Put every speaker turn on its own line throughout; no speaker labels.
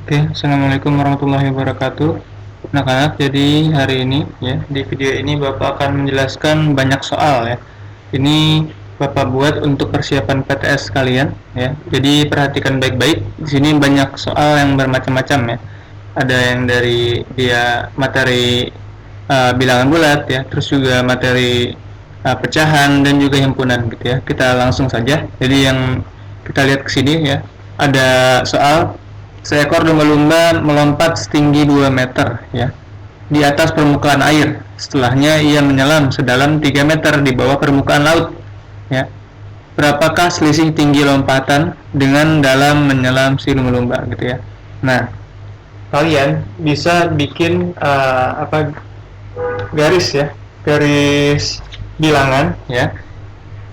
Oke, Assalamualaikum warahmatullahi wabarakatuh. Anak-anak, jadi hari ini ya di video ini Bapak akan menjelaskan banyak soal ya. Ini Bapak buat untuk persiapan PTS kalian ya. Jadi perhatikan baik-baik. Di sini banyak soal yang bermacam-macam ya. Ada yang dari dia materi bilangan bulat ya, terus juga materi pecahan dan juga himpunan gitu ya. Kita langsung saja. Jadi yang kita lihat ke sini ya. Ada soal seekor lumba-lumba melompat setinggi 2 meter ya di atas permukaan air. Setelahnya ia menyelam sedalam 3 meter di bawah permukaan laut ya. Berapakah selisih tinggi lompatan dengan dalam menyelam si lumba-lumba gitu ya. Nah, kalian bisa bikin garis ya, garis bilangan ya,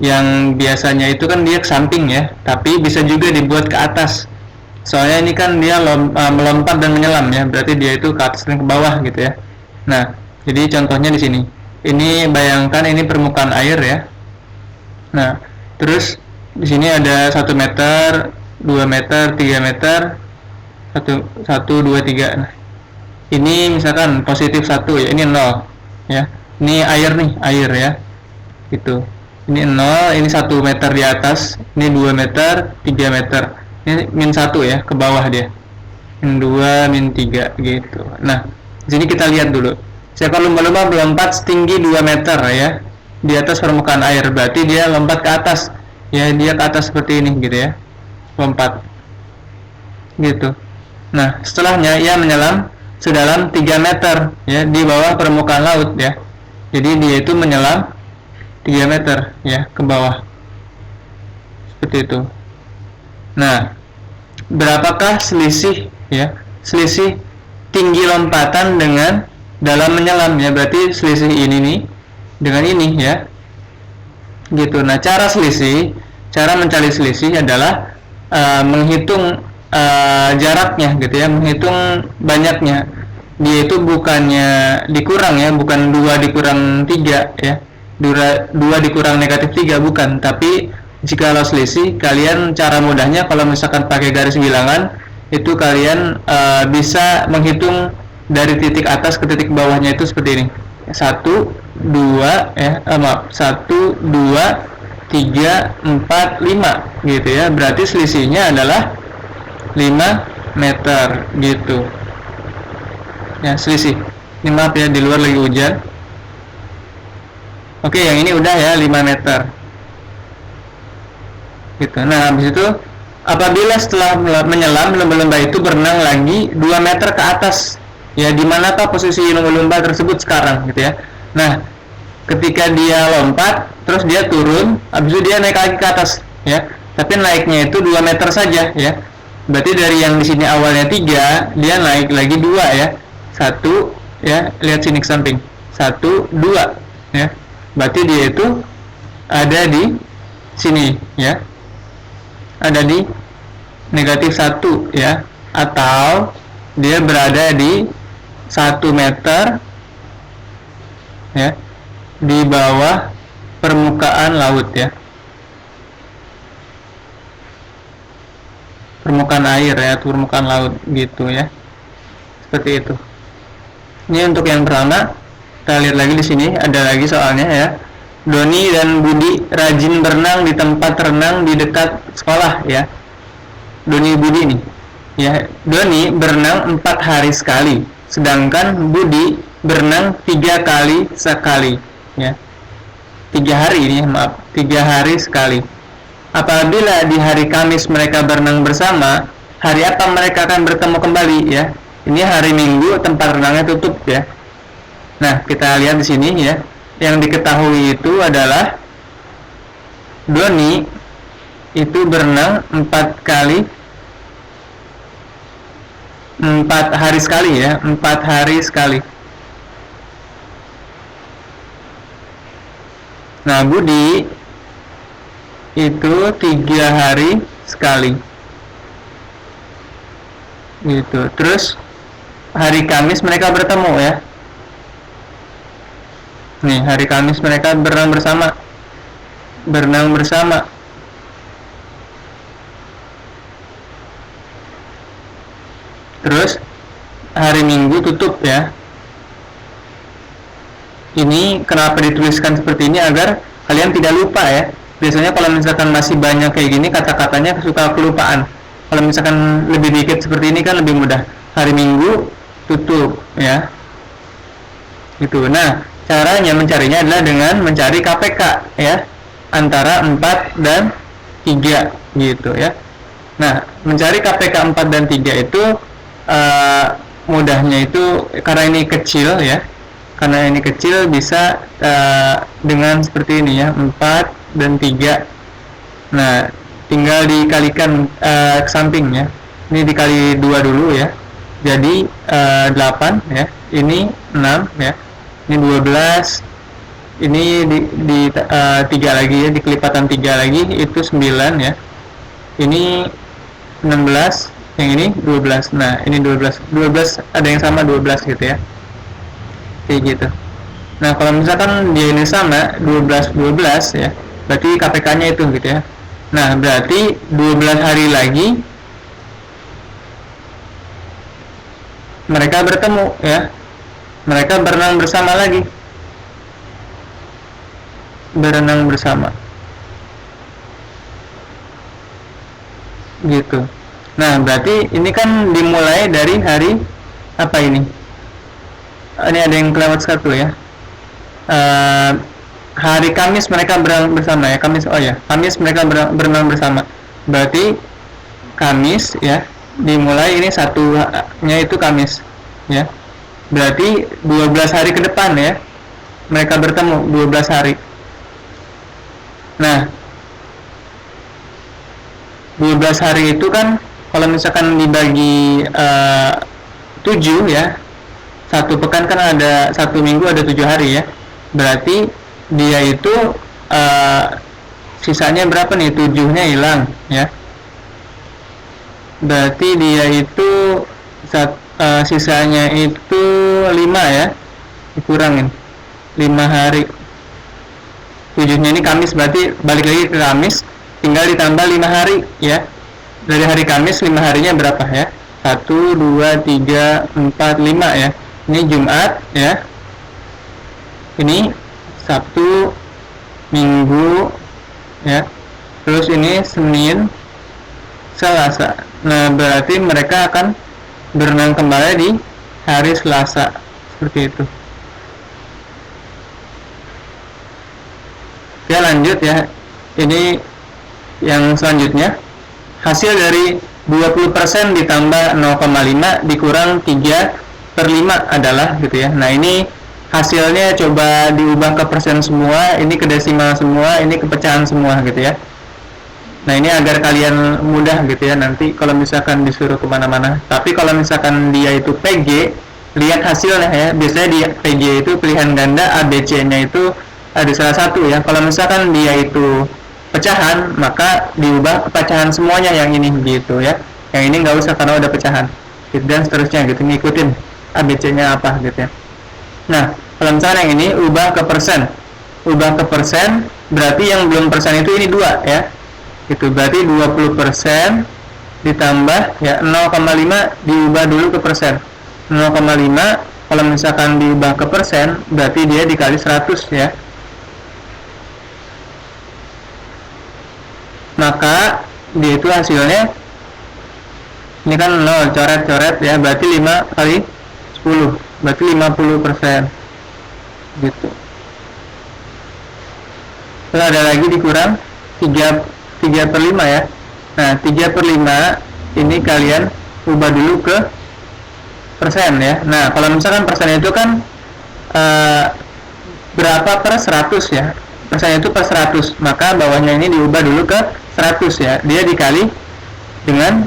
yang biasanya itu kan dia ke samping ya, tapi bisa juga dibuat ke atas. Soalnya ini kan dia melompat dan menyelam ya, berarti dia itu ke atas dan ke bawah gitu ya. Nah, jadi contohnya di sini. Ini bayangkan ini permukaan air ya. Nah, terus di sini ada 1 meter, 2 meter, 3 meter, 1, 2, 3. Nah, ini misalkan positif 1 ya, ini 0 ya. Ini air nih, air ya. Gitu. Ini 0, ini 1 meter di atas, ini 2 meter, 3 meter. Ini -1 ya, ke bawah dia. -2, -3 gitu. Nah, di sini kita lihat dulu. Seekor lumba-lumba melompat setinggi 2 meter ya di atas permukaan air. Berarti dia lompat ke atas. Ya, dia ke atas seperti ini gitu ya. Lompat. Gitu. Nah, setelahnya ia menyelam sedalam 3 meter ya di bawah permukaan laut ya. Jadi dia itu menyelam 3 meter ya ke bawah. Seperti itu. Nah, berapakah selisih ya? Selisih tinggi lompatan dengan dalam menyelam ya. Berarti selisih ini nih dengan ini ya. Gitu. Nah, cara mencari selisih adalah menghitung jaraknya gitu ya, menghitung banyaknya. Dia itu bukannya dikurang ya, bukan 2 dikurang 3 ya. 2 dikurang negatif 3 bukan, tapi jika selisih, kalian cara mudahnya kalau misalkan pakai garis bilangan itu kalian bisa menghitung dari titik atas ke titik bawahnya itu seperti ini. 1, 2 ya, maaf, 1, 2, 3, 4, 5 gitu ya. Berarti selisihnya adalah 5 meter gitu. Ya, selisih. Ini maaf ya, di luar lagi hujan. Oke, yang ini udah ya 5 meter. Gitu. Nah, habis itu apabila setelah menyelam lumba-lumba itu berenang lagi 2 meter ke atas. Ya, di manakah posisi lumba-lumba tersebut sekarang gitu ya. Nah, ketika dia lompat, terus dia turun, habis itu dia naik lagi ke atas ya. Tapi naiknya itu 2 meter saja ya. Berarti dari yang di sini awalnya 3, dia naik lagi 2 ya. 1 ya, lihat sini ke samping. 1, 2 ya. Berarti dia itu ada di sini ya. Ada di negatif 1 ya, atau dia berada di 1 meter ya di bawah permukaan laut ya, permukaan air ya, permukaan laut gitu ya, seperti itu. Ini untuk yang pertama. Kita lihat lagi di sini ada lagi soalnya ya. Doni dan Budi rajin berenang di tempat renang di dekat sekolah ya. Doni Budi nih ya. Doni berenang 4 hari sekali, sedangkan Budi berenang 3 kali sekali ya. 3 hari ini maaf, 3 hari sekali. Apabila di hari Kamis mereka berenang bersama, hari apa mereka akan bertemu kembali ya? Ini hari Minggu, tempat renangnya tutup ya. Nah, kita lihat di sini ya. Yang diketahui itu adalah Doni itu berenang 4 hari sekali ya, 4 hari sekali. Nah, Budi itu 3 hari sekali. Gitu. Terus hari Kamis mereka bertemu ya. Nih, hari Kamis mereka berenang bersama. Berenang bersama. Terus hari Minggu tutup ya. Ini kenapa dituliskan seperti ini agar kalian tidak lupa ya. Biasanya kalau misalkan masih banyak kayak gini kata-katanya suka kelupaan. Kalau misalkan lebih dikit seperti ini kan lebih mudah. Hari Minggu tutup ya. Gitu. Nah, caranya mencarinya adalah dengan mencari KPK ya. Antara 4 dan 3 gitu ya. Nah, mencari KPK 4 dan 3 itu mudahnya itu karena ini kecil ya. Karena ini kecil bisa dengan seperti ini ya, 4 dan 3. Nah, tinggal dikalikan ke samping ya. Ini dikali 2 dulu ya. Jadi 8 ya. Ini 6 ya. Ini 12. Ini di 3 lagi ya, dikelipatan 3 lagi itu 9 ya. Ini 16, yang ini 12. Nah, ini 12. 12 ada yang sama 12 gitu ya. Kayak gitu. Nah, kalau misalkan dia ini sama 12 ya, berarti KPK-nya itu gitu ya. Nah, berarti 12 hari lagi mereka bertemu ya. Mereka berenang bersama lagi. Berenang bersama. Gitu. Nah, berarti ini kan dimulai dari hari apa ini? Ini ada yang kelewat satu ya. Hari Kamis mereka berenang bersama ya. Kamis mereka berenang bersama. Berarti Kamis ya, dimulai ini satunya itu Kamis ya. Berarti 12 hari ke depan ya. Mereka bertemu 12 hari. Nah, 12 hari itu kan kalau misalkan dibagi 7 ya, satu pekan kan ada, satu minggu ada 7 hari ya. Berarti dia itu sisanya berapa nih? 7-nya hilang ya. Berarti dia itu sisanya itu 5 ya. Dikurangin 5 hari. 7-nya ini Kamis, berarti balik lagi ke Kamis, tinggal ditambah 5 hari ya. Dari hari Kamis 5 harinya berapa ya? 1, 2, 3, 4, 5 ya. Ini Jumat ya. Ini Sabtu, Minggu ya. Terus ini Senin, Selasa. Nah, berarti mereka akan berenang kembali di hari Selasa. Seperti itu. Oke, lanjut ya. Ini yang selanjutnya. Hasil dari 20% ditambah 0,5 dikurang 3/5 adalah gitu ya. Nah, ini hasilnya coba diubah ke persen semua, ini ke desimal semua, ini ke pecahan semua gitu ya. Nah, ini agar kalian mudah gitu ya nanti kalau misalkan disuruh kemana-mana. Tapi kalau misalkan dia itu PG, lihat hasilnya ya. Biasanya di PG itu pilihan ganda ABC-nya itu ada salah satu ya. Kalau misalkan dia itu pecahan, maka diubah ke pecahan semuanya yang ini gitu ya. Yang ini nggak usah karena udah pecahan gitu, dan seterusnya gitu, ngikutin ABC-nya apa gitu ya. Nah, kalau misalnya yang ini ubah ke persen, berarti yang belum persen itu ini 2 ya. Itu berarti 20% ditambah ya 0,5 diubah dulu ke persen. 0,5 kalau misalkan diubah ke persen berarti dia dikali 100 ya. Maka dia itu hasilnya ini kan 0 coret-coret ya, berarti 5 kali 10 berarti 50% gitu. Terus ada lagi dikurang 3/5 ya. Nah, 3/5 ini kalian ubah dulu ke persen ya. Nah, kalau misalkan persen itu kan berapa per 100 ya. Persen itu per 100, maka bawahnya ini diubah dulu ke 100 ya. Dia dikali dengan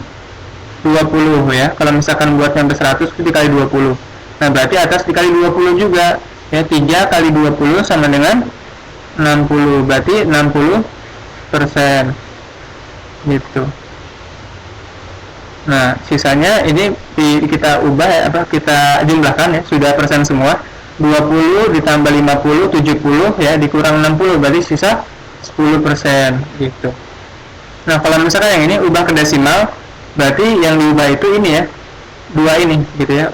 20 ya. Kalau misalkan buat sampai 100 itu dikali 20. Nah, berarti atas dikali 20 juga ya. 3 kali 20 sama dengan 60, berarti 60% gitu. Nah, sisanya ini kita ubah ya, kita jumlahkan ya, sudah persen semua. 20 ditambah 50 70 ya, dikurang 60 berarti sisa 10% gitu. Nah, kalau misalkan yang ini ubah ke desimal, berarti yang diubah itu ini ya, dua ini gitu ya.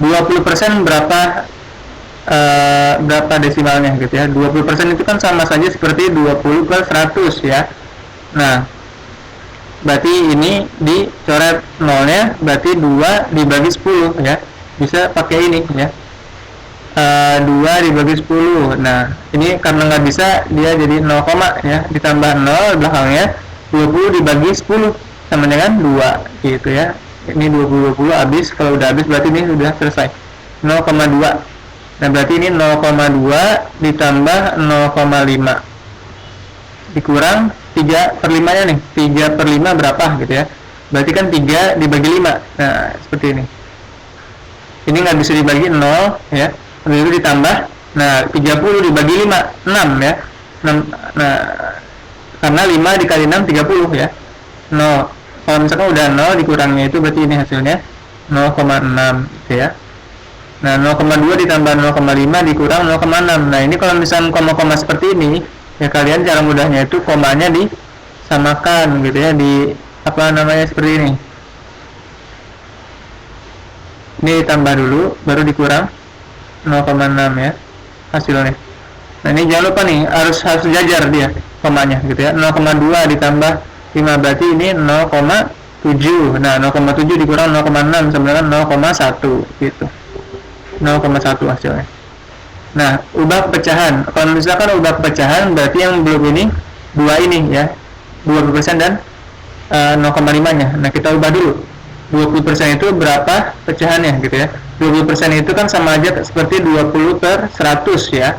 20% berapa desimalnya gitu ya. 20% itu kan sama saja seperti 20 per 100 ya. Nah, berarti ini dicoret nolnya, berarti 2 dibagi 10 ya. Bisa pakai ini ya. 2 dibagi 10. Nah, ini karena nggak bisa, dia jadi 0, ya. Ditambah 0 belakangnya, 20 dibagi 10 sama dengan 2 gitu ya. Ini 20 habis. Kalau udah habis berarti ini sudah selesai. 0,2. Nah, berarti ini 0,2 ditambah 0,5 dikurang 3/5 nya nih. 3/5 berapa gitu ya. Berarti kan 3 dibagi 5. Nah, seperti ini. Ini nggak bisa dibagi 0 ya. Lalu itu ditambah. Nah, 30 dibagi 5, 6 ya. 6, nah, karena 5 dikali 6 30 ya. 0. Kalau misalkan udah 0 dikurangnya itu berarti ini hasilnya 0,6 gitu ya. Nah, 0,2 ditambah 0,5 dikurang 0,6. Nah, ini kalau misalkan koma-koma seperti ini, ya kalian cara mudahnya itu komanya disamakan gitu ya, di apa namanya seperti ini. Ini ditambah dulu, baru dikurang 0,6 ya hasilnya. Nah, ini jangan lupa nih, harus sejajar dia komanya gitu ya. 0,2 ditambah 5 berarti ini 0,7. Nah, 0,7 dikurang 0,6 sama dengan 0,1 gitu. 0,1 hasilnya. Nah, ubah pecahan. Kalau misalkan ubah pecahan berarti yang belum ini 2 ini ya. 20% dan 0,5 nya. Nah, kita ubah dulu. 20% itu berapa pecahannya gitu ya. 20% itu kan sama aja seperti 20 per 100 ya.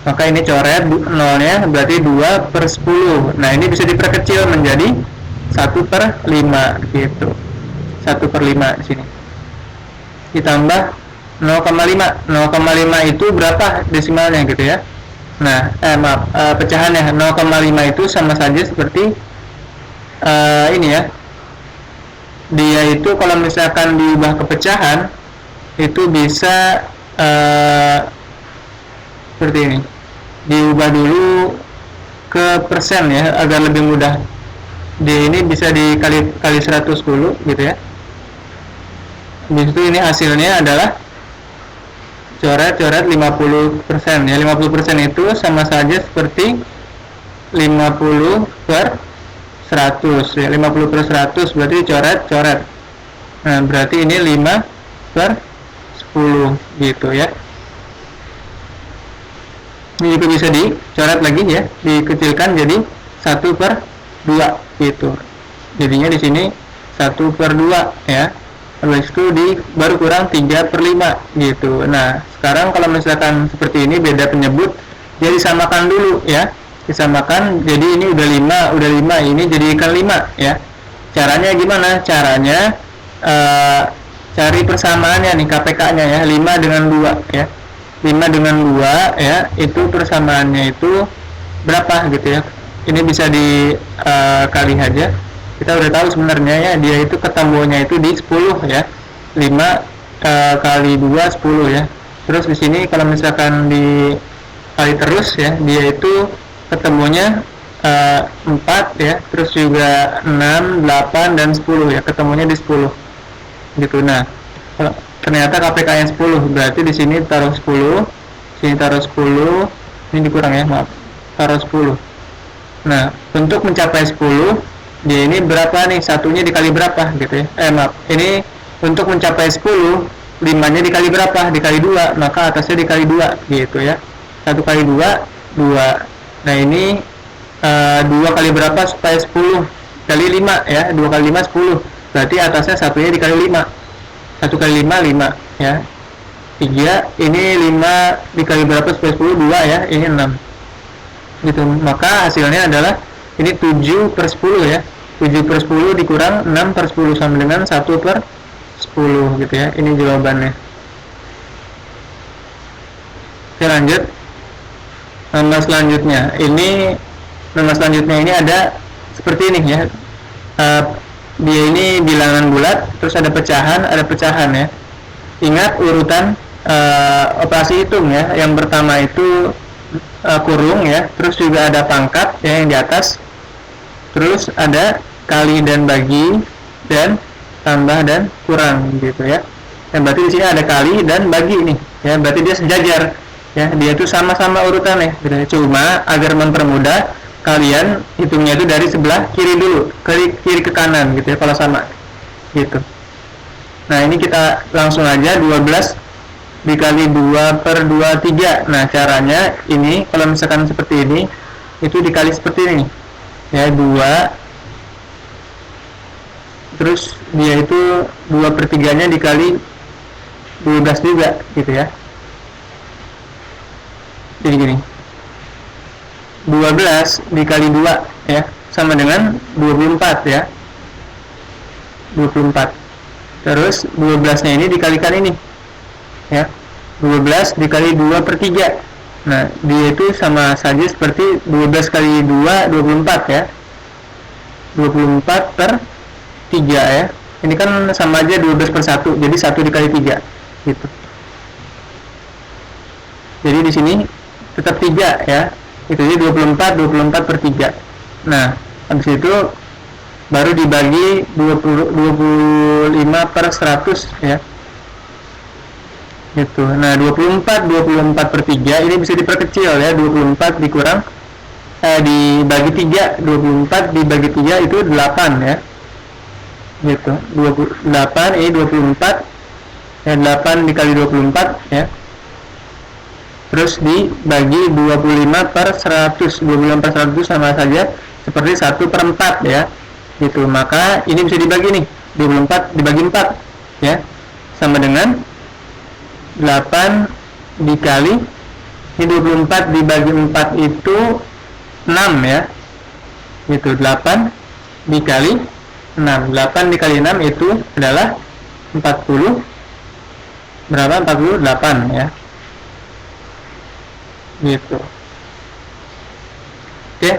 Maka ini coret nolnya berarti 2 per 10. Nah, ini bisa diperkecil menjadi 1/5 gitu. 1/5 di sini. Ditambah 0,5. 0,5 itu berapa desimalnya gitu ya. Nah, pecahannya 0,5 itu sama saja seperti ini ya. Dia itu kalau misalkan diubah ke pecahan itu bisa seperti ini. Diubah dulu ke persen ya agar lebih mudah. Dia ini bisa dikali 100 dulu gitu ya. Di situ ini hasilnya adalah coret 50% ya. 50% itu sama saja seperti 50 per 100 ya. 50 per 100 berarti coret. Nah, berarti ini 5 per 10 gitu ya. Ini juga bisa dicoret lagi ya, dikecilkan jadi 1/2 gitu. Jadinya di sini 1/2 ya. Habis itu baru kurang 3/5 gitu. Nah, sekarang kalau misalkan seperti ini beda penyebut, dia disamakan dulu ya. Disamakan, jadi ini udah 5 ini jadikan 5 ya. Caranya gimana? Caranya cari persamaannya nih, KPK-nya ya. 5 dengan 2 ya. 5 dengan 2 ya, itu persamaannya itu berapa gitu ya. Ini bisa dikali aja. Kita udah tahu sebenarnya ya, dia itu ketemunya itu di 10 ya. 5 kali 2 10 ya. Terus di sini kalau misalkan dikali terus ya, dia itu ketemunya 4 ya. Terus juga 6, 8 dan 10 ya, ketemunya di 10. Gitu. Nah, ternyata KPK-nya 10, berarti di sini taruh 10, sini taruh 10, ini dikurang ya, maaf. Taruh 10. Nah, untuk mencapai 10, dia ini berapa nih, satunya dikali berapa gitu ya. Maaf, ini untuk mencapai 10, 5-nya dikali berapa? Dikali 2, maka atasnya dikali 2 gitu ya. 1 kali 2, 2. Nah, ini 2 kali berapa supaya 10? Kali 5 ya, 2 kali 5 10. Berarti atasnya satunya dikali 5. 1 kali 5 5 ya. 3, ini 5 dikali berapa supaya 10? 2 ya, ini 6. Gitu. Maka hasilnya adalah ini 7/10 ya. 7/10 dikurang 6/10 sama dengan 1/10 gitu ya. Ini jawabannya. Oke, lanjut. Nama selanjutnya ini ada seperti ini ya. Dia ini bilangan bulat, terus ada pecahan ya. Ingat urutan operasi hitung ya. Yang pertama itu kurung ya, terus juga ada pangkat ya yang di atas, terus ada kali dan bagi, dan tambah dan kurang gitu ya. Dan berarti di sini ada kali dan bagi nih ya, berarti dia sejajar ya, dia itu sama-sama urutannya gitu ya. Cuma agar mempermudah kalian hitungnya itu dari sebelah kiri dulu, kiri ke kanan gitu ya kalau sama gitu. Nah ini kita langsung aja 12 dikali 2 per 23. Nah caranya ini kalau misalkan seperti ini itu dikali seperti ini ya, 2 terus dia itu 2 per 3 nya dikali 12 juga gitu ya. Jadi gini, 12 dikali 2 ya sama dengan 24 ya, 24. Terus 12 nya ini dikalikan ini ya, 12 dikali 2 per 3. Nah dia itu sama saja seperti 12 kali 2 24 ya, 24 per 3 ya. Ini kan sama aja 12 per 1, jadi 1 dikali 3 gitu. Jadi di sini tetap 3 ya, itu jadi 24 per 3. Nah habis itu baru dibagi 25 per 100 ya gitu. Nah 24 per 3 ini bisa diperkecil ya, 24 dikurang dibagi 3, 24 dibagi 3 itu 8 ya gitu. 28 ini 24 ya, 8 dikali 24 ya, terus dibagi 25 per 100. 25 per 100 sama saja seperti 1 per 4 ya gitu. Maka ini bisa dibagi nih, 24 dibagi 4 ya, sama dengan 8 dikali ini 24 dibagi 4 itu 6 ya gitu. 8 dikali 6, 8 dikali 6 itu adalah 40 berapa, 48 ya gitu. Oke,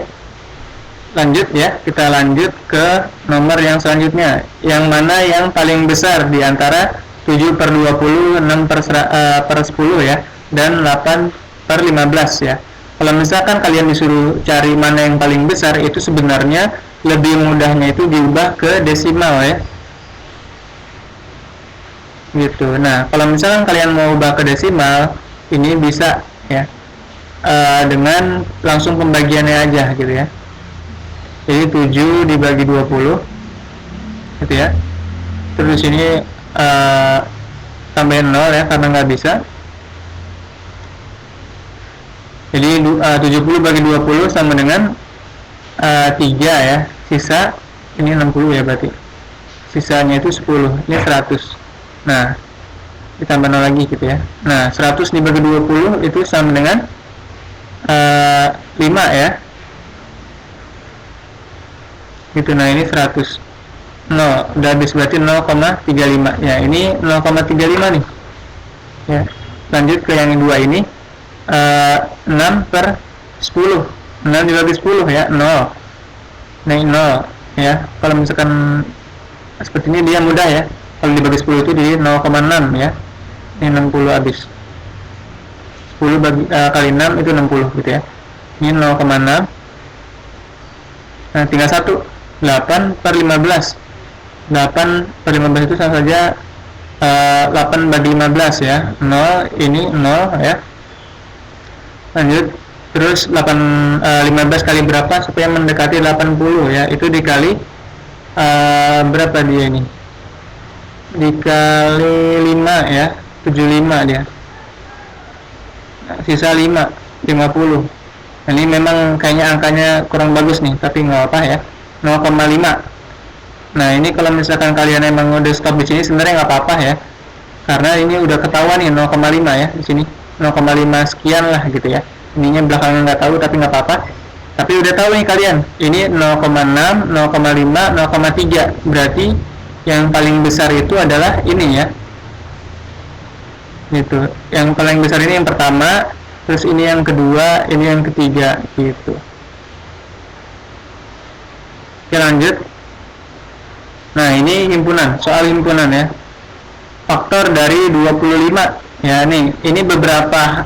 lanjut ya, kita lanjut ke nomor yang selanjutnya, yang mana yang paling besar di antara 7 per 20, 6 per 10 ya, dan 8 per 15 ya. Kalau misalkan kalian disuruh cari mana yang paling besar, itu sebenarnya lebih mudahnya itu diubah ke desimal ya gitu. Nah kalau misalkan kalian mau ubah ke desimal, ini bisa ya dengan langsung pembagiannya aja gitu ya. Jadi 7 dibagi 20 gitu ya, terus ini tambahin 0 ya karena nggak bisa. Jadi 70 bagi 20 sama dengan 3 ya, sisa ini 60 ya, berarti sisanya itu 10, ini 100. Nah ditambah 0 lagi gitu ya. Nah 100 dibagi 20 itu sama dengan 5 ya gitu. Nah ini 100, 0 udah habis, berarti 0,35 ya, ini 0,35 nih ya. Lanjut ke yang kedua ini, 6 per 10, 6 dibagi 10 ya, 0. Nah 0 ya, kalau misalkan seperti ini dia mudah ya, kalau dibagi 10 itu di 0,6 ya, ini 60 habis. 10 bagi, kali 6 itu 60 gitu ya, ini 0,6. Nah tinggal 1, 8 per 15, 8 per 15 itu sama saja 8 bagi 15 ya, 0, ini 0 ya. Lanjut, terus 15 kali berapa supaya mendekati 80 ya, itu dikali berapa dia ini, dikali 5 ya, 75 dia. Nah, sisa 5, 50. Ini memang kayaknya angkanya kurang bagus nih, tapi nggak apa ya, 0,5. Nah ini kalau misalkan kalian emang udah stop di sini sebenarnya nggak apa-apa ya, karena ini udah ketahuan nih 0,5 ya di sini, 0,5 sekian lah gitu ya. Ininya belakangnya nggak tahu tapi nggak apa-apa. Tapi udah tahu nih kalian, ini 0,6, 0,5, 0,3. Berarti yang paling besar itu adalah ini ya. Gitu. Yang paling besar ini yang pertama, terus ini yang kedua, ini yang ketiga gitu. Oke, lanjut. Nah, ini himpunan, soal himpunan ya. Faktor dari 25. Ya, nih, ini beberapa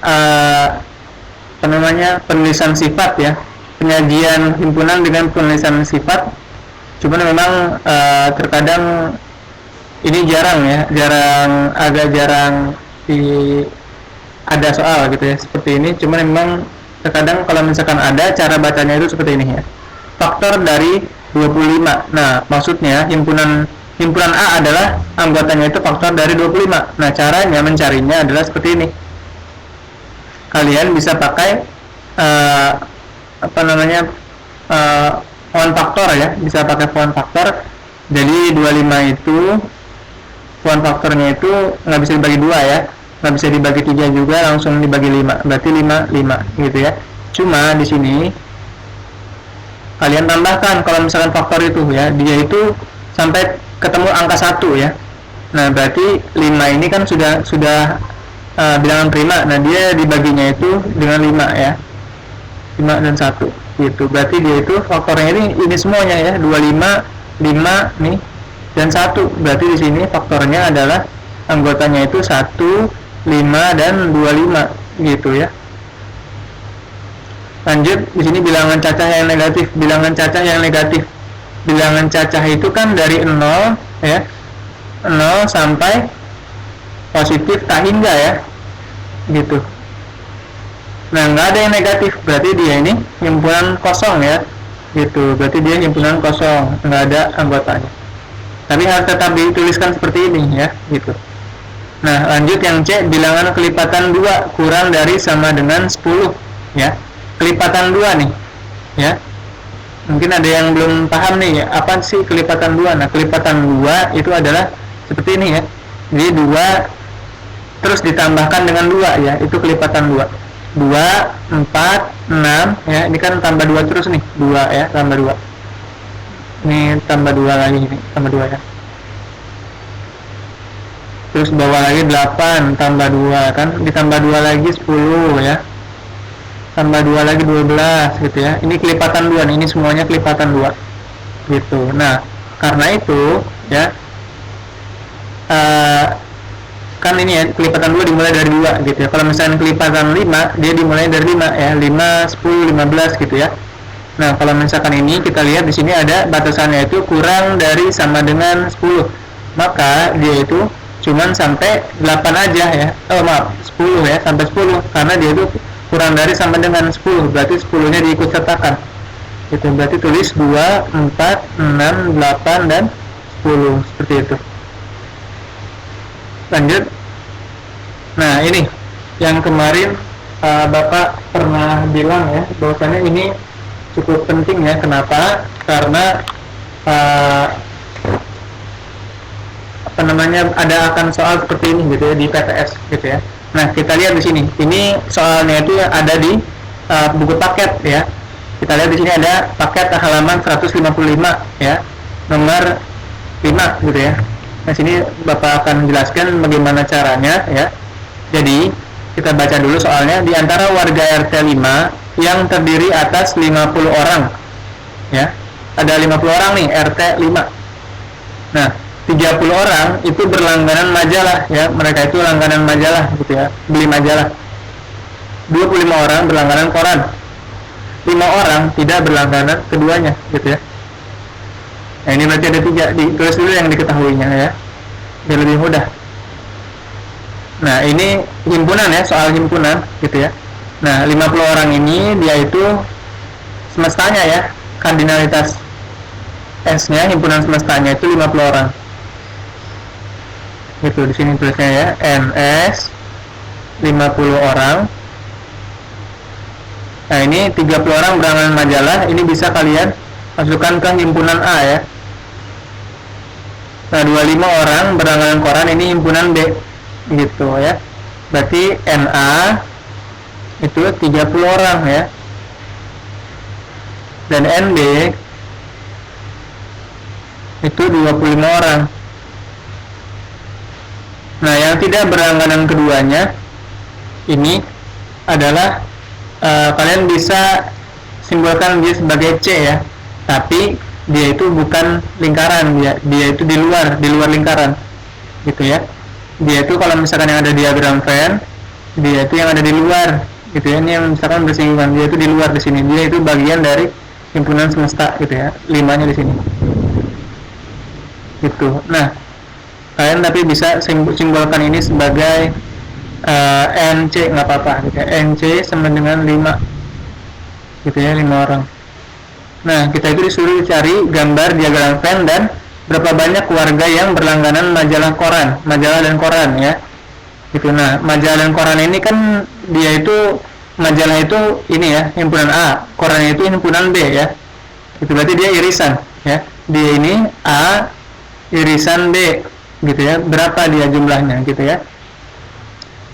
penulisan sifat ya. Penyajian himpunan dengan penulisan sifat. Cuman memang terkadang Ini jarang ya, agak jarang di ada soal gitu ya seperti ini. Cuman memang terkadang kalau misalkan ada, cara bacanya itu seperti ini ya. Faktor dari 25. Nah, maksudnya himpunan A adalah anggotanya itu faktor dari 25. Nah, caranya mencarinya adalah seperti ini. Kalian bisa pakai uh, apa namanya, font faktor ya, bisa pakai font faktor. Jadi 25 itu font faktornya itu nggak bisa dibagi 2 ya, nggak bisa dibagi 3 juga, langsung dibagi 5, berarti 5 gitu ya. Cuma di sini kalian tambahkan kalau misalkan faktor itu ya, dia itu sampai ketemu angka 1 ya. Nah, berarti 5 ini kan sudah bilangan prima. Nah, dia dibaginya itu dengan 5 ya. 5 dan 1 gitu. Berarti dia itu faktornya ini semuanya ya, 25, 5 nih dan 1. Berarti di sini faktornya adalah anggotanya itu 1, 5 dan 25 gitu ya. Lanjut, di sini bilangan cacah yang negatif. Bilangan cacah yang negatif. Bilangan cacah itu kan dari 0 ya. 0 sampai positif tak hingga ya. Gitu. Nah, nggak ada yang negatif, berarti dia ini himpunan kosong ya. Gitu. Berarti dia himpunan kosong, nggak ada anggotanya. Tapi harus tetap dituliskan seperti ini ya, gitu. Nah, lanjut yang C, bilangan kelipatan 2 kurang dari sama dengan 10 ya. Kelipatan 2 nih ya, mungkin ada yang belum paham nih ya, apa sih kelipatan 2. Nah, kelipatan 2 itu adalah seperti ini ya, jadi 2 terus ditambahkan dengan 2 ya, itu kelipatan 2. 2, 4, 6 ya, ini kan tambah 2 terus nih, 2 ya, tambah 2, ini tambah 2 lagi, ini tambah 2 ya, terus bawah lagi 8 tambah 2 kan, ditambah 2 lagi 10 ya, tambah 2 lagi 12 gitu ya. Ini kelipatan 2 nih, ini semuanya kelipatan 2 gitu. Nah, karena itu ya, kan ini ya, kelipatan 2 dimulai dari 2 gitu ya. Kalau misalnya kelipatan 5, dia dimulai dari 5 ya, 5, 10, 15 gitu ya. Nah, kalau misalkan ini kita lihat di sini ada batasannya itu kurang dari sama dengan 10. Maka dia itu cuman sampai 8 aja ya. Oh, maaf, 10 ya, sampai 10 karena dia itu kurang dari sama dengan 10, berarti 10 nya diikut sertakan itu, berarti tulis 2, 4, 6, 8 dan 10 seperti itu. Lanjut. Nah, ini yang kemarin Bapak pernah bilang ya, bahwasanya ini cukup penting ya. Kenapa? Karena apa namanya, ada akan soal seperti ini gitu ya di PTS gitu ya. Nah, kita lihat di sini. Ini soalnya itu ada di buku paket ya. Kita lihat di sini ada paket halaman 155 ya, nomor 5 gitu ya. Nah, sini Bapak akan menjelaskan bagaimana caranya ya. Jadi, kita baca dulu soalnya. Di antara warga RT 5 yang terdiri atas 50 orang ya. Ada 50 orang nih RT 5. Nah, 30 orang itu berlangganan majalah ya, mereka itu langganan majalah gitu ya, beli majalah. 25 orang berlangganan koran, 5 orang tidak berlangganan keduanya gitu ya. Nah, ini berarti ada 3, ditulis dulu yang diketahuinya ya, biar lebih mudah. Nah, ini himpunan ya, soal himpunan gitu ya. Nah, 50 orang ini dia itu semestanya ya, kardinalitas S-nya, himpunan semestanya itu 50 orang. Itu di sini tulisnya ya, NS 50 orang. Nah, ini 30 orang berlangganan majalah, ini bisa kalian masukkan ke himpunan A ya. Nah, 25 orang berlangganan koran, ini himpunan B gitu ya. Berarti NA itu 30 orang ya. Dan NB itu 25 orang. Nah, yang tidak berlangganan keduanya ini adalah kalian bisa simbolkan dia sebagai C ya, tapi dia itu bukan lingkaran, dia itu di luar lingkaran gitu ya. Dia itu kalau misalkan yang ada diagram Venn, dia itu yang ada di luar gitu ya. Ini yang misalkan bersinggungan, dia itu di luar di sini, dia itu bagian dari himpunan semesta gitu ya, 5-nya di sini gitu. Nah, Kalian tapi bisa simbolkan ini sebagai NC, nggak apa-apa gitu ya. NC sama dengan 5 gitu ya, 5 orang. Nah, kita itu disuruh cari gambar diagram Venn dan berapa banyak warga yang berlangganan majalah dan koran ya. Gitu. Nah, majalah dan koran ini kan dia itu, majalah itu ini ya, himpunan A, koran itu himpunan B ya. Itu berarti dia irisan ya. Dia ini A irisan B gitu ya. Berapa dia jumlahnya gitu ya.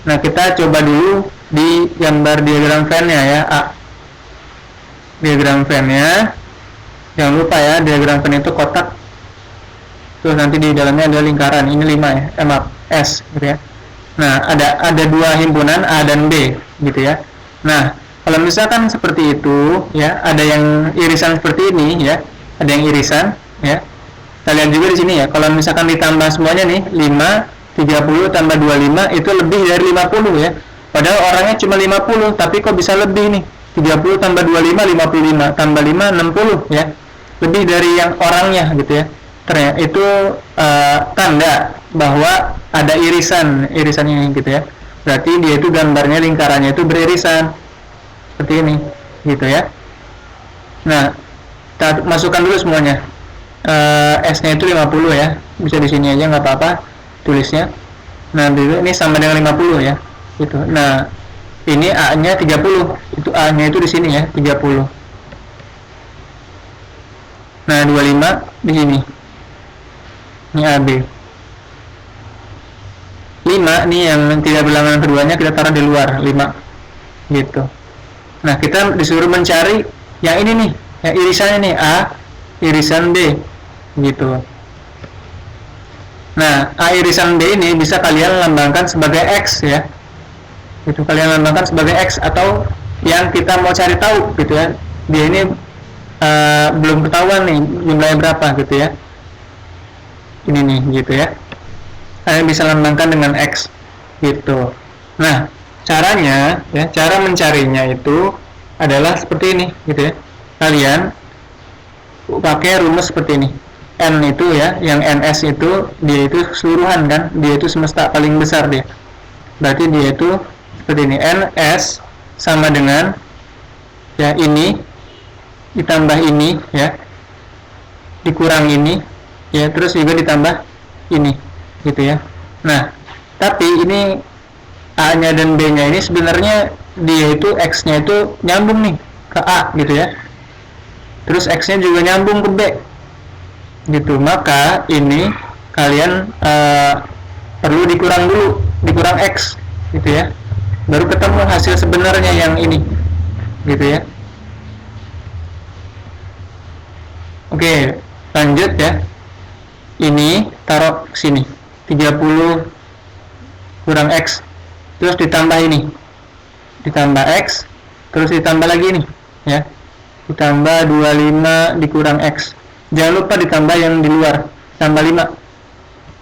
Nah, kita coba dulu di gambar diagram Venn-nya ya, A. Diagram Venn-nya. Jangan lupa ya, diagram Venn itu kotak. Terus nanti di dalamnya ada lingkaran. Ini 5 ya, maaf, S gitu ya. Nah, ada dua himpunan A dan B gitu ya. Nah, kalau misalkan seperti itu ya, ada yang irisan seperti ini ya, ada yang irisan ya. Kita lihat juga di sini ya, kalau misalkan ditambah semuanya nih, 5, 30 tambah 25 itu lebih dari 50 ya. Padahal orangnya cuma 50, tapi kok bisa lebih nih? 30 tambah 25, 55 tambah 5, 60 ya. Lebih dari yang orangnya gitu ya. Ternyata itu tanda bahwa ada irisan ini gitu ya. Berarti dia itu gambarnya, lingkarannya itu beririsan seperti ini gitu ya. Nah, kita masukkan dulu semuanya. S-nya itu 50 ya. Bisa di sini aja nggak apa-apa tulisnya. Nah, ini sama dengan 50 ya. Gitu. Nah, ini A-nya 30. Itu A-nya itu di sini ya, 30. Nah, 25 di sini. Ini AB. 5 nih yang tidak berlangganan keduanya kita taruh di luar, 5 gitu. Nah, kita disuruh mencari yang ini nih, yang irisannya nih, A irisan B gitu. Nah, A irisan B ini bisa kalian lambangkan sebagai X ya. Itu kalian lambangkan sebagai X, atau yang kita mau cari tahu gitu ya. Dia ini belum ketahuan nih jumlahnya berapa gitu ya. Ini nih gitu ya. Kalian bisa lambangkan dengan X gitu. Nah, caranya ya, cara mencarinya itu adalah seperti ini gitu ya. Kalian pakai rumus seperti ini. N itu ya, yang NS itu dia itu keseluruhan kan, dia itu semesta paling besar dia. Berarti dia itu seperti ini, NS sama dengan ya ini ditambah ini ya, dikurang ini ya, terus juga ditambah ini gitu ya. Nah, tapi ini A-nya dan B-nya ini sebenarnya dia itu X-nya itu nyambung nih ke A gitu ya. Terus X-nya juga nyambung ke B gitu. Maka ini kalian perlu dikurang dulu, dikurang X gitu ya. Baru ketemu hasil sebenarnya yang ini gitu ya. Oke, lanjut ya. Ini taruh sini 30 kurang X, terus ditambah ini, ditambah X, terus ditambah lagi nih ya, ditambah 25 dikurang X. Jangan lupa ditambah yang di luar, tambah 5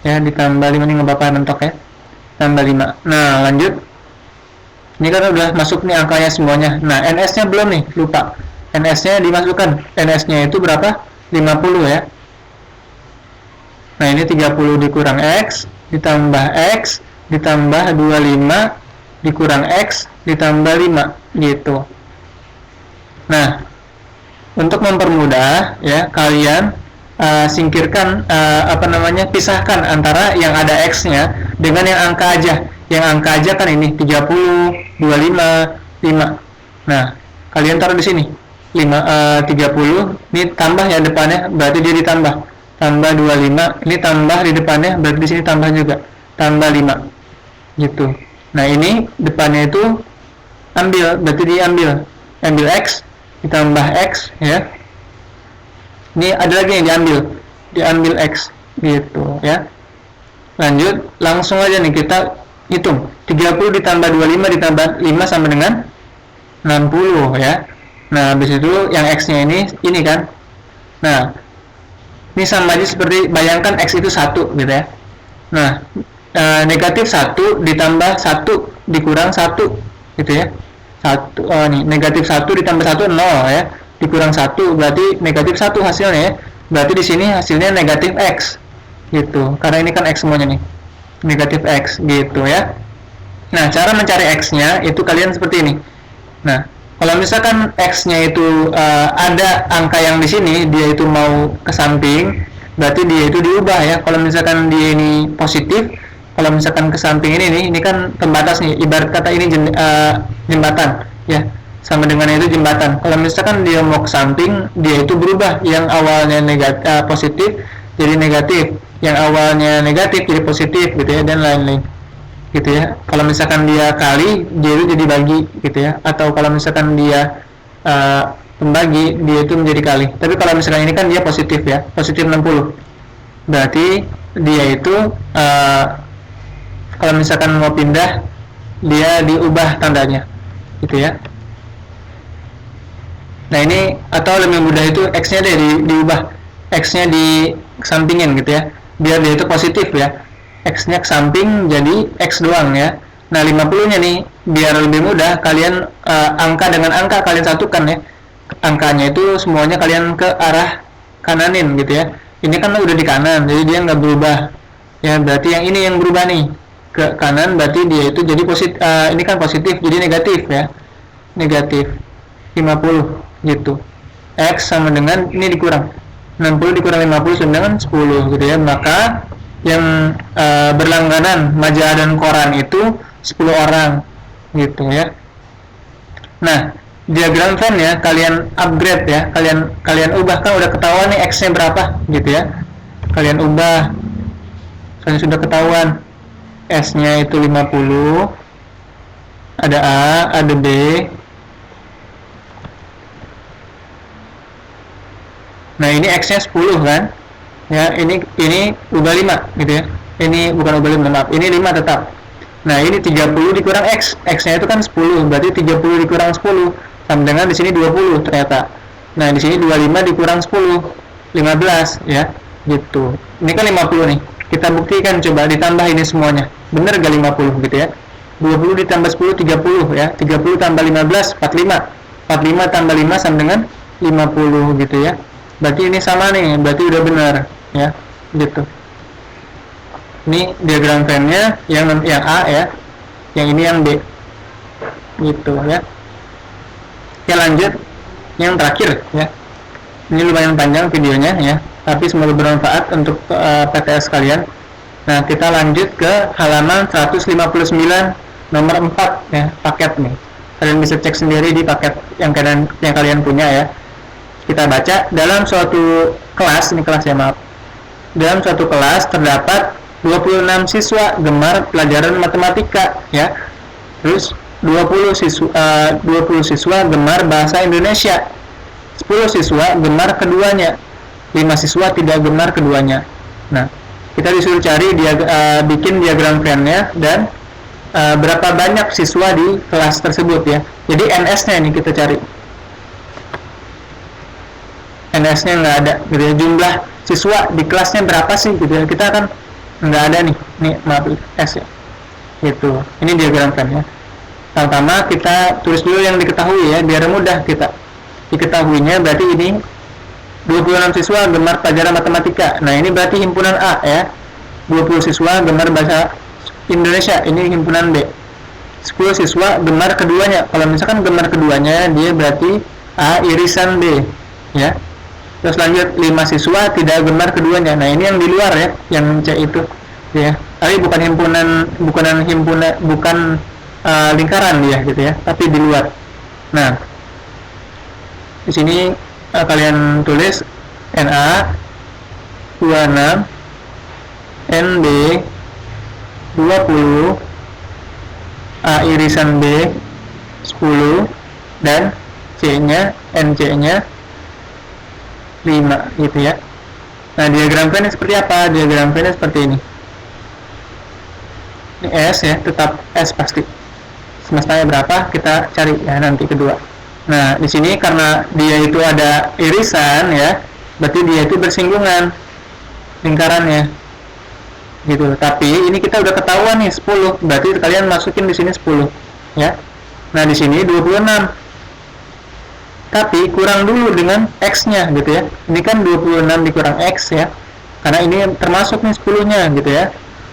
ya, ditambah 5 ini nggak apa-apa, mentok ya, tambah 5. Nah, lanjut. Ini kan udah masuk nih angkanya semuanya. Nah, NS nya belum nih, lupa. NS nya dimasukkan. NS nya itu berapa? 50 ya. Nah, ini 30 dikurang X, ditambah X, ditambah 25, dikurang X, ditambah 5, gitu. Nah, untuk mempermudah, ya, kalian singkirkan, pisahkan antara yang ada X-nya dengan yang angka aja. Yang angka aja kan ini, 30, 25, 5. Nah, kalian taruh di sini. 30, ini tambah ya depannya, berarti dia ditambah. Tambah 25, ini tambah di depannya, berarti di sini tambah juga, tambah 5 gitu. Nah, ini depannya itu ambil, berarti diambil X ditambah X ya. Ini ada lagi yang diambil X gitu ya. Lanjut, langsung aja nih kita hitung. 30 ditambah 25 ditambah 5 sama dengan 60 ya. Nah, habis itu yang X-nya ini kan. Nah, ini sama aja seperti bayangkan X itu 1 gitu ya. Nah, negatif 1 ditambah 1 dikurang 1 gitu ya. Nih, negatif 1 ditambah 1 0 ya. Dikurang 1 berarti negatif 1 hasilnya ya. Berarti di sini hasilnya negatif X gitu, karena ini kan X semuanya nih, negatif X gitu ya. Nah, cara mencari X-nya itu kalian seperti ini. Nah, kalau misalkan X-nya itu ada angka yang di sini, dia itu mau ke samping, berarti dia itu diubah ya. Kalau misalkan dia ini positif, kalau misalkan ke samping ini nih, ini kan pembatas nih, ibarat kata ini jembatan ya, sama dengan itu jembatan. Kalau misalkan dia mau ke samping, dia itu berubah, yang awalnya positif jadi negatif, yang awalnya negatif jadi positif gitu ya, dan lain-lain gitu ya. Kalau misalkan dia kali, dia itu jadi bagi gitu ya, atau kalau misalkan dia pembagi, dia itu menjadi kali. Tapi kalau misalkan ini kan dia positif ya, positif 60, berarti dia itu kalau misalkan mau pindah, dia diubah tandanya gitu ya. Nah ini, atau lebih mudah itu X nya deh diubah, X nya di sampingin gitu ya, biar dia itu positif ya, X-nya ke samping jadi X doang ya. Nah 50-nya nih, biar lebih mudah, kalian angka dengan angka kalian satukan ya. Angkanya itu semuanya kalian ke arah kananin gitu ya. Ini kan udah di kanan, jadi dia nggak berubah. Ya berarti yang ini yang berubah nih, ke kanan, berarti dia itu jadi positif. Ini kan positif, jadi negatif ya. Negatif 50 gitu. X sama dengan ini dikurang 60 dikurang 50 sama dengan 10 gitu ya. Maka yang berlangganan majalah dan koran itu 10 orang gitu ya. Nah, diagram Venn ya, kalian upgrade ya, kalian ubah, kan udah ketahuan nih X-nya berapa gitu ya. Kalian ubah, kan sudah ketahuan S-nya itu 50, ada A, ada B. Nah, ini X-nya 10 kan? Ya, ini ubah 5 gitu ya. Ini bukan ubah 5, maaf, ini 5 tetap. Nah, ini 30 dikurang X, X-nya itu kan 10, berarti 30 dikurang 10 sama dengan di sini 20 ternyata. Nah, di sini 25 dikurang 10, 15 ya, gitu. Ini kan 50 nih. Kita buktikan, coba ditambah ini semuanya. Bener gak 50 gitu ya? 20 ditambah 10 30 ya. 30 tambah 15 45. 45 tambah 5 sama dengan 50 gitu ya. Berarti ini sama nih, berarti udah benar ya, gitu. Ini diagram Venn-nya yang A ya, yang ini yang B, gitu ya. Oke, lanjut yang terakhir ya. Ini lumayan panjang videonya ya, tapi semoga bermanfaat untuk PTS kalian. Nah, kita lanjut ke halaman 159 nomor 4 ya, paket nih. Kalian bisa cek sendiri di paket yang kalian punya ya. Kita baca, dalam suatu kelas, ini kelas ya maaf, dalam suatu kelas terdapat 26 siswa gemar pelajaran matematika ya, terus 20 siswa gemar bahasa Indonesia, 10 siswa gemar keduanya, 5 siswa tidak gemar keduanya. Nah, kita disuruh cari bikin diagram Venn-nya dan berapa banyak siswa di kelas tersebut ya. Jadi NS-nya ini kita cari. NS-nya nggak ada gitu ya, jumlah siswa di kelasnya berapa sih gitu ya, kita kan nggak ada nih maaf S ya gitu. Ini diagram Venn ya. Pertama kita tulis dulu yang diketahui ya, biar mudah kita diketahuinya. Berarti ini 26 siswa gemar pelajaran matematika, nah ini berarti himpunan A ya. 20 siswa gemar bahasa Indonesia, ini himpunan B. 10 siswa gemar keduanya, kalau misalkan gemar keduanya dia berarti A irisan B ya. Terus lanjut 5 siswa tidak gemar keduanya. Nah, ini yang di luar ya, yang C itu ya. Tapi bukan lingkaran dia gitu ya, tapi di luar. Nah, di sini kalian tulis NA 26, NB 20, A irisan B 10, dan C-nya, NC-nya 5 gitu ya. Nah, diagram Venn seperti apa? Diagram Venn seperti ini. Ini S ya, tetap S pasti. Semestanya berapa? Kita cari ya nanti kedua. Nah, di sini karena dia itu ada irisan ya, berarti dia itu bersinggungan lingkarannya. Gitu. Tapi ini kita udah ketahuan nih 10, berarti kalian masukin di sini 10 ya. Nah, di sini 26. Tapi kurang dulu dengan X-nya gitu ya. Ini kan 26 dikurang X ya. karena ini termasuk nih 10-nya gitu ya.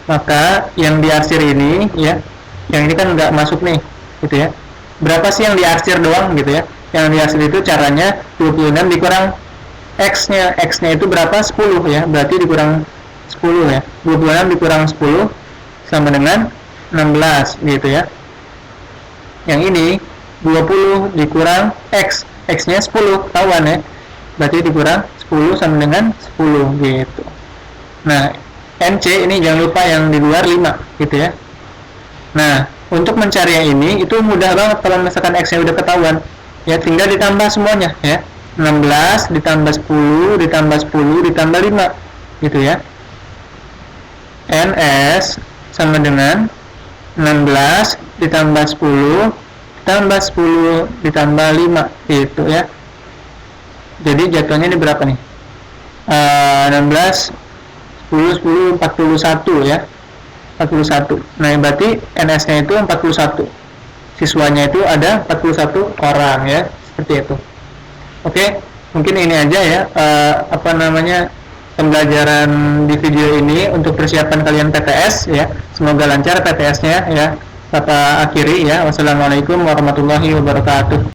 Maka yang diarsir ini ya, yang ini kan nggak masuk nih gitu ya. Berapa sih yang diarsir doang gitu ya? Yang diarsir itu caranya 26 dikurang X-nya. X-nya itu berapa? 10 ya, berarti dikurang 10 ya. 26 dikurang 10 sama dengan 16 gitu ya. Yang ini 20 dikurang X, X-nya 10, ketahuan ya. Berarti dikurang 10 sama dengan 10 gitu. Nah, NC ini jangan lupa yang di luar 5 gitu ya. Nah, untuk mencari yang ini itu mudah banget kalau misalkan X-nya udah ketahuan. Ya, tinggal ditambah semuanya ya. 16 ditambah 10 ditambah 10 ditambah 5 gitu ya. NS sama dengan 16 ditambah 10 ditambah 10 ditambah 5 gitu ya. Jadi jatuhnya ini berapa nih? 16 10 10 41 ya. 41. Nah, berarti NS-nya itu 41. Siswanya itu ada 41 orang ya, seperti itu. Oke, mungkin ini aja ya pembelajaran di video ini untuk persiapan kalian PTS ya. Semoga lancar PTS-nya ya. Kata akhiri ya. Wassalamualaikum warahmatullahi wabarakatuh.